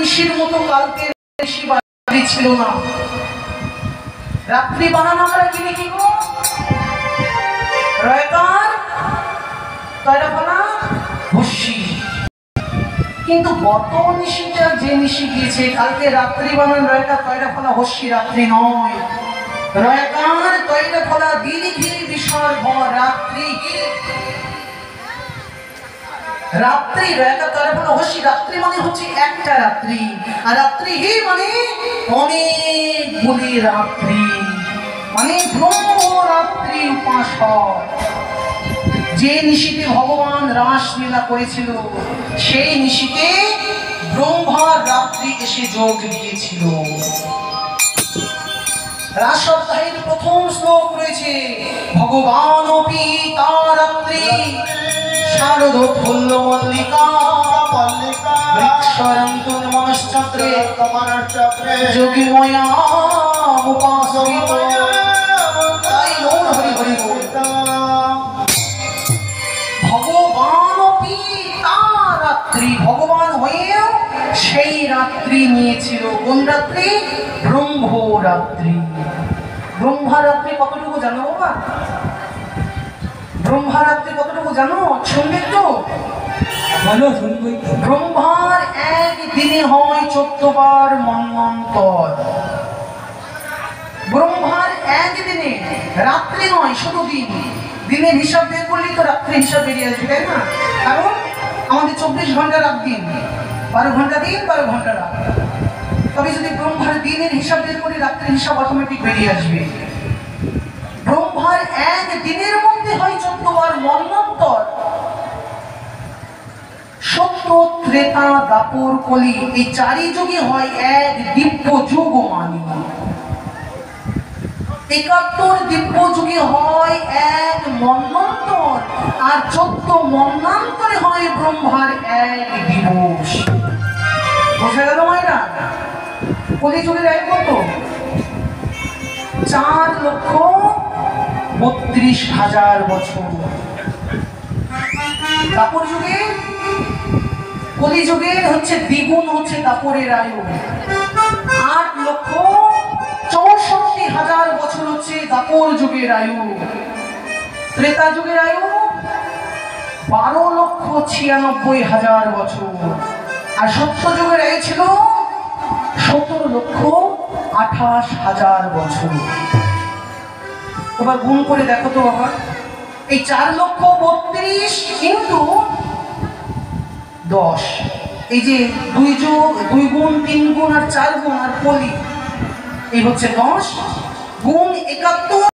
নিশির মতো কালকে বেশি বাড়ি ছিল না। রাত্রি বানানো আমরা কিনে কি গো রয়কার তয়রা ফলা ভস্যি, কিন্তু গত নিশিটা যে নিশি গিয়েছে কালকে রাত্রি বানান রয়কার তয়রা ফলা হস্যি রাত্রি নয়। রয়কার তয়রা ফলা দীর্ঘি বিসর্গ রাত্রি, রাত্রি রয়কার তয়রা ফলা হস্যি রাত্রি মানে হচ্ছে একটা রাত্রি, আর রাত্রি মানে অনেকগুলি রাত্রি, মানে ব্রহ্মরাত্রি উপাসক। যে নিশিতে ভগবান রাসলীলা করেছিল সেই নিশিতে ব্রহ্মার রাত্রি এসে যোগ দিয়েছিল। রাস সপ্তাহের প্রথম শ্লোক রয়েছে ভগবান পিতা রাত্রি শারদোৎফুল্ল মল্লিকা বৃক্ষরন্তুর মনশ্চক্রে যোগীময়া উপাসিত। তাই গৌর হরি হরি বল। ভগবান পিতা রাত্রি, ভগবান হয়েও সেই রাত্রি নিয়েছিল। কোন রাত্রি? ব্রহ্মরাত্রি। ব্রহ্মরাত্রি কতটুকু জানো বাবা? ব্রহ্মরাত্রি কতটুকু জানো? শুনবে তো? ব্রহ্মার এক দিনে হয় 14 বার মন্বন্তর। ব্রহ্মার এক দিনে, রাত্রি নয় শুধু দিন। দিনের হিসাব বের করলেই তো রাত্রি হিসাব বেরিয়ে আসবে, তাই না? কারণ আমাদের 24 ঘন্টা রাত দিন, 12 ঘন্টা দিন 12 ঘন্টা রাত। তবে যদি ব্রহ্মার দিনের হিসাব বের করি রাত্রির হিসাব অটোমেটিক বেরিয়ে আসবে। ব্রহ্মার এক দিনের মধ্যে হয় 14 বার মন্বন্তর। সত্য, ত্রেতা, দাপর, কলি এই চারি যুগে হয় এক দিব্য যুগ মানি। 71 দিব্য যুগে হয় এক মন্বন্তর, আর 14 মন্বন্তরে হয় ব্রহ্মার এক দিবস। বোঝা গেল মায়েরা? কলি যুগের এক কত? 4,32,000 বছর। দাপর যুগে, কলি যুগের হচ্ছে দ্বিগুণ হচ্ছে দাপরের আয়ু, 8,64,000 বছর হচ্ছে দাপর যুগের আয়ু। ত্রেতা যুগের আয়ু 12,96,000 বছর, আর সত্য যুগের আয়ু ছিল 17,28,000 বছর। এবার গুণ করে দেখো তো বাবা, এই 4,32,000 কিন্তু 10, এই যে 2 গুণ 3 গুণ আর 4 গুণ আর কলি এই হচ্ছে 10 গুণ 71